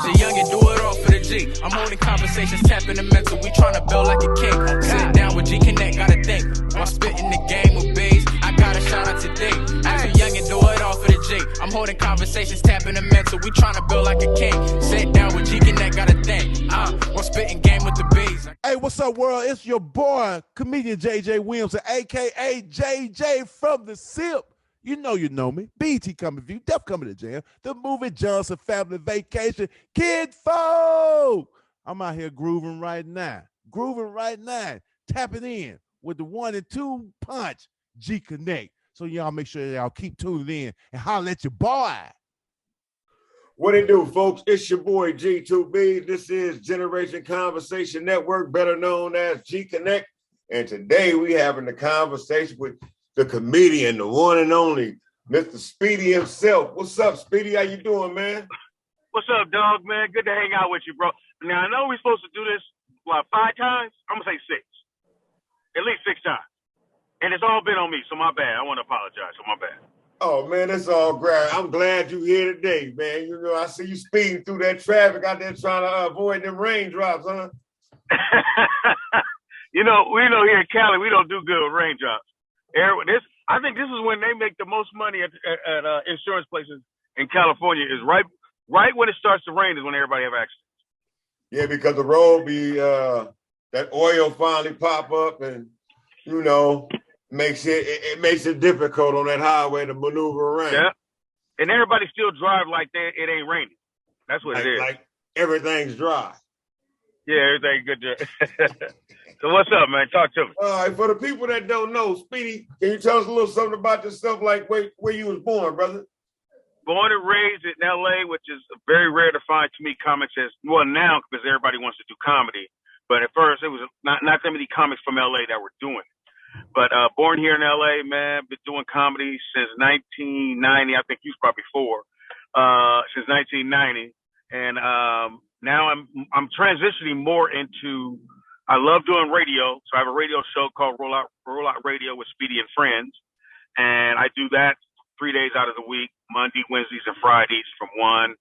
As a youngin', do it all for the G. I'm holding conversations, tapping the mental. We tryna build like a king. Sit down with Gconnet, gotta think. While spitting the game with bees, I gotta shout out today. As a youngin', do it all for the G. I'm holding conversations, tapping the mental. We tryna build like a king. Sit down with Gconnet, gotta think. While spitting game with the bees. Hey, what's up, world? It's your boy, comedian JJ Williamson, aka JJ from the SIP. You know me. BT coming for you. Def coming to jam. The movie Johnson Family Vacation. Kid folk. I'm out here grooving right now. Tapping in with the 1 and 2 punch Gconnet. So y'all make sure y'all keep tuning in and holler at your boy. What it do, folks? It's your boy G2B. This is Generation Conversation Network, better known as Gconnet. And today we having the conversation with the comedian, the one and only, Mr. Speedy himself. What's up, Speedy? How you doing, man? What's up, dog, man? Good to hang out with you, bro. Now, I know we're supposed to do this, 5 times? I'm going to say 6. At least 6 times. And it's all been on me, so my bad. I want to apologize, so my bad. Oh, man, that's all great. I'm glad you're here today, man. You know, I see you speeding through that traffic out there trying to avoid them raindrops, huh? we know here in Cali, we don't do good with raindrops. I think this is when they make the most money at insurance places in California. Is right when it starts to rain is when everybody have accidents. Yeah, because the road be that oil finally pop up, and makes it difficult on that highway to maneuver around. Yeah, and everybody still drive like it ain't raining. That's what it is. Like everything's dry. Yeah, everything's good. So what's up, man? Talk to me. All right, for the people that don't know, Speedy, can you tell us a little something about yourself, like where you was born, brother? Born and raised in L.A., which is very rare to find to me comics now because everybody wants to do comedy. But at first, it was not that many comics from L.A. that were doing it. But born here in L.A., man, been doing comedy since 1990. I think you was probably 4, since 1990. And now I'm transitioning more into, I love doing radio. So I have a radio show called Rollout Radio with Speedy and Friends. And I do that 3 days out of the week, Monday, Wednesdays, and Fridays from 1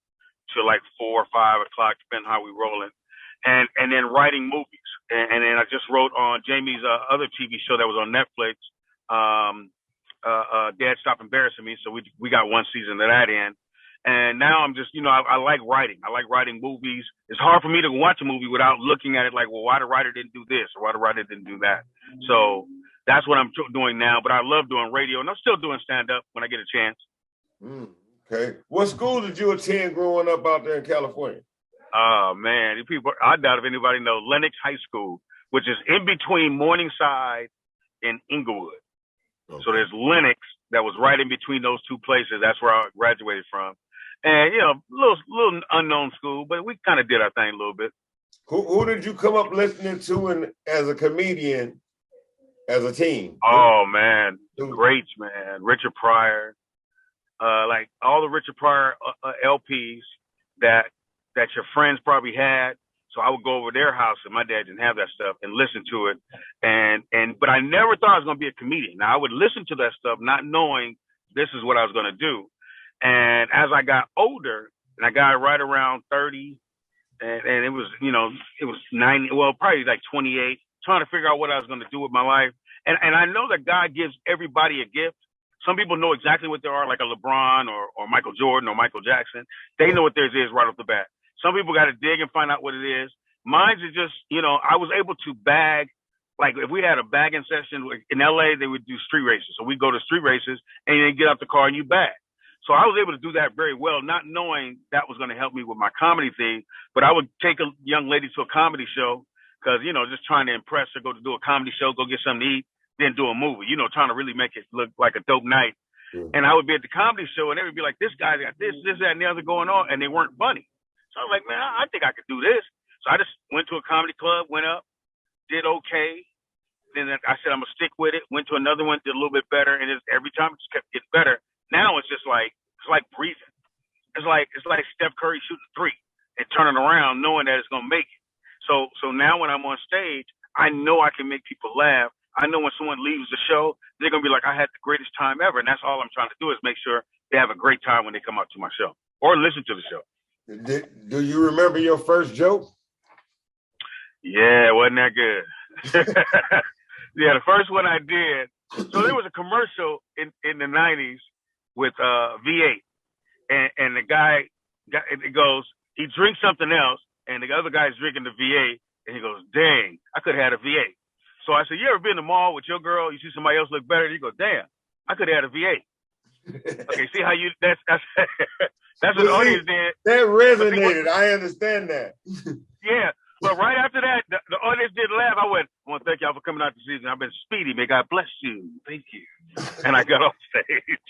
to like 4 or 5 o'clock, depending how we rolling. And then writing movies. And then I just wrote on Jamie's other TV show that was on Netflix, Dad Stop Embarrassing Me. So we got 1 season of that in. And now I'm just, I like writing. I like writing movies. It's hard for me to watch a movie without looking at it like, well, why the writer didn't do this or why the writer didn't do that. So that's what I'm doing now. But I love doing radio, and I'm still doing stand-up when I get a chance. Okay. What school did you attend growing up out there in California? Oh, man. I doubt if anybody knows Lenox High School, which is in between Morningside and Inglewood. Okay. So there's Lenox that was right in between those 2 places. That's where I graduated from. And, little unknown school, but we kind of did our thing a little bit. Who did you come up listening to as a comedian, as a teen? Oh, man. Greats, man. Richard Pryor. Like all the Richard Pryor LPs that your friends probably had. So I would go over their house, and my dad didn't have that stuff, and listen to it. But I never thought I was going to be a comedian. Now, I would listen to that stuff not knowing this is what I was going to do. And as I got older, and I got right around 30, and it was, it was 90, well, probably like 28, trying to figure out what I was going to do with my life. And I know that God gives everybody a gift. Some people know exactly what they are, like a LeBron or Michael Jordan or Michael Jackson. They know what theirs is right off the bat. Some people got to dig and find out what it is. Mine's is just, I was able to bag, like if we had a bagging session in LA, they would do street races. So we go to street races and then get out the car and you bag. So I was able to do that very well, not knowing that was going to help me with my comedy thing. But I would take a young lady to a comedy show because, just trying to impress her, go to do a comedy show, go get something to eat, then do a movie, trying to really make it look like a dope night. And I would be at the comedy show and they would be like, this guy got this, that, and the other going on. And they weren't funny. So I was like, man, I think I could do this. So I just went to a comedy club, went up, did okay. Then I said, I'm going to stick with it. Went to another one, did a little bit better. And every time it just kept getting better. Now it's just like, it's like breathing. It's like Steph Curry shooting 3 and turning around knowing that it's going to make it. So now when I'm on stage, I know I can make people laugh. I know when someone leaves the show, they're going to be like, I had the greatest time ever. And that's all I'm trying to do is make sure they have a great time when they come out to my show or listen to the show. Do you remember your first joke? Yeah, it wasn't that good. Yeah, the first one I did. So there was a commercial in the 90s with V8, and the guy it goes, he drinks something else, and the other guy's drinking the V8, and he goes, "Dang, I could have had a V8." So I said, "You ever been to the mall with your girl? You see somebody else look better?" And you go, "Damn, I could have had a V8." Okay, see how you that's that's what the audience did. That resonated. I understand that. Yeah. But right after that, the audience did laugh. I went, "I want to thank y'all for coming out this season. I've been Speedy. May God bless you. Thank you." And I got off stage.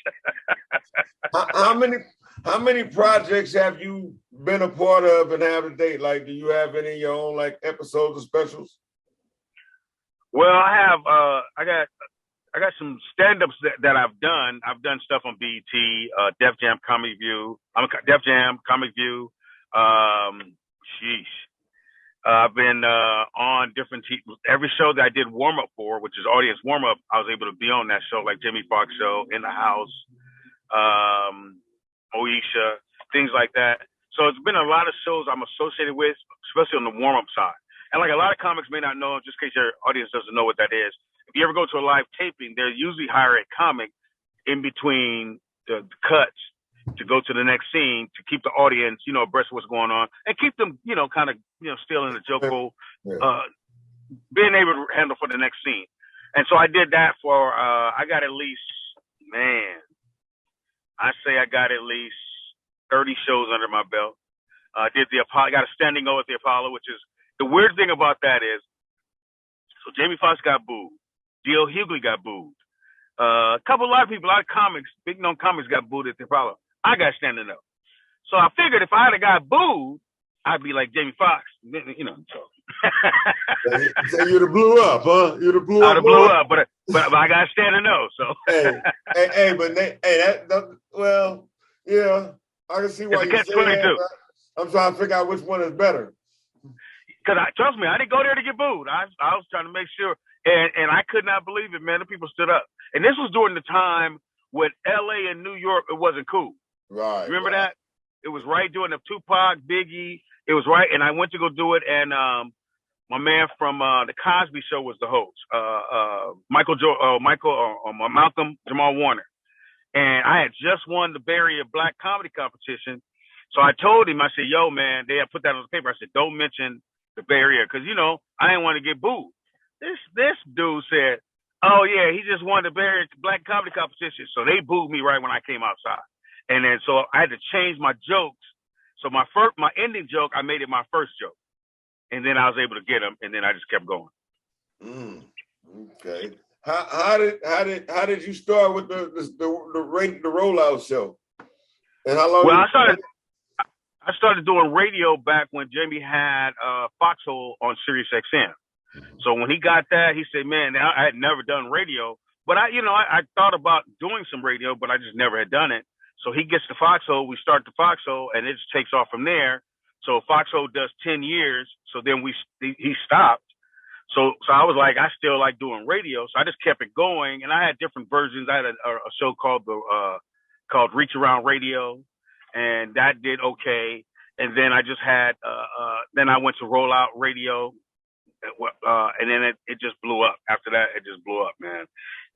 How many projects have you been a part of and have to date? Like, do you have any of your own like episodes or specials? Well, I have. I got some stand-ups that I've done. I've done stuff on BET, Def Jam Comedy View. Def Jam Comic View. Sheesh. I've been on different every show that I did warm up for, which is audience warm up. I was able to be on that show, like Jamie Foxx show, In the House, Moesha, things like that. So it's been a lot of shows I'm associated with, especially on the warm up side. And like a lot of comics may not know, just in case your audience doesn't know what that is. If you ever go to a live taping, they usually hire a comic in between the cuts to go to the next scene to keep the audience, abreast of what's going on and keep them, kind of, still in the joke, being able to handle for the next scene. And so I did that for, I got at least, I got at least 30 shows under my belt. Did the Apollo, got a standing O at the Apollo, which is the weird thing about that is, so Jamie Foxx got booed. D.L. Hughley got booed. A lot of people, a lot of comics, big known comics got booed at the Apollo. I got standing up. So I figured if I had a got booed, I'd be like Jamie Foxx, So. So you'd have blew up, huh? You'd have blew up. I'd have blew up, but I got standing up. So. Well, yeah, I can see why you say that. I'm trying to figure out which one is better. Because trust me, I didn't go there to get booed. I was trying to make sure, and I could not believe it, man. The people stood up, and this was during the time when L.A. and New York, it wasn't cool. Right. Remember that? It was right during the Tupac, Biggie. It was right, and I went to go do it, and my man from the Cosby Show was the host, Malcolm Jamal Warner, and I had just won the Bay Area Black Comedy Competition. So I told him, I said, "Yo, man," they had put that on the paper. I said, "Don't mention the Bay Area," because I didn't want to get booed. This dude said, "Oh yeah, he just won the Bay Area Black Comedy Competition," so they booed me right when I came outside, and then so I had to change my jokes. So my ending joke, I made it my first joke, and then I was able to get him, and then I just kept going. Okay. How did you start with the rollout show? And how long? Well, I started doing radio back when Jamie had Foxhole on Sirius XM. So when he got that, he said, "Man, I had never done radio, but I thought about doing some radio, but I just never had done it." So he gets the Foxhole, we start the Foxhole, and it just takes off from there. So Foxhole does 10 years. So then he stopped. So I was like, I still like doing radio. So I just kept it going, and I had different versions. I had a show called Reach Around Radio, and that did okay. And then I just had, then I went to Rollout Radio, and then it just blew up. After that, it just blew up, man.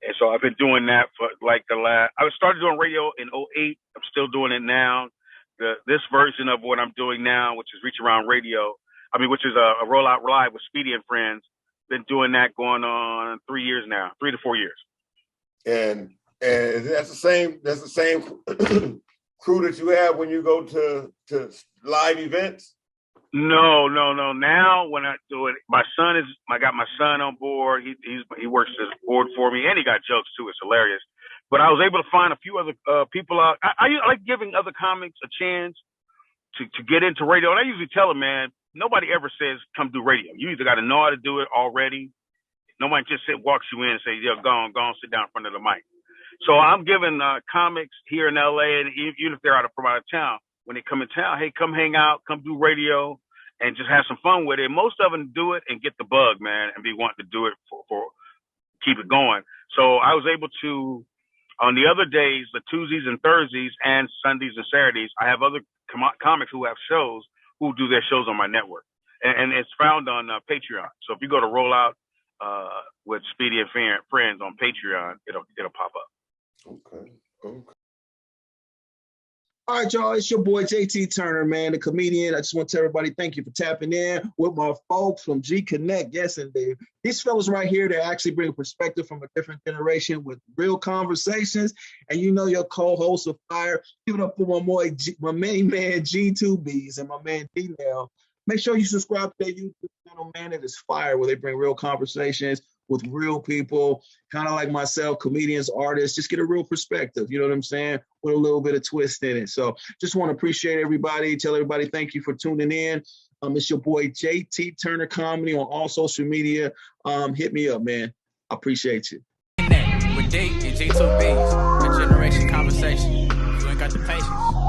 And so I've been doing that for like I started doing radio in 2008. I'm still doing it now. This version of what I'm doing now, which is Reach Around Radio, which is a Rollout Live with Speedy and Friends. Been doing that going on 3 years now, 3 to 4 years. And that's the same crew that you have when you go to live events? No. Now when I do it, I got my son on board. He works as board for me, and he got jokes too. It's hilarious. But I was able to find a few other people out. I like giving other comics a chance to get into radio. And I usually tell them, man, nobody ever says come do radio. You either got to know how to do it already. Nobody just walks you in and say, "Yeah, go on, sit down in front of the mic." So I'm giving comics here in LA, and even if they're from out of town, when they come in town, hey, come hang out, come do radio, and just have some fun with it. Most of them do it and get the bug, man, and be wanting to do it for keep it going. So I was able to, on the other days, the Tuesdays and Thursdays and Sundays and Saturdays, I have other comics who have shows who do their shows on my network, and it's found on Patreon. So if you go to Rollout with Speedy and Friends on Patreon, it'll pop up. Okay. All right, y'all, it's your boy JT Turner, man, the comedian. I just want to tell everybody thank you for tapping in with my folks from Gconnet. Yes, indeed. These fellas right here, they actually bring a perspective from a different generation with real conversations. And you know your co-host of Fire. Give it up for my main man, G2Bs, and my man, D-Nail. Make sure you subscribe to their YouTube channel, man. It is Fire, where they bring real conversations with real people, kind of like myself, comedians, artists. Just get a real perspective, you know what I'm saying, with a little bit of twist in it. So just want to appreciate everybody. Tell everybody thank you for tuning in. It's your boy JT Turner Comedy on all social media. Hit me up, man. I appreciate you. With D and G2Bs, the generation conversation. You ain't got the patience.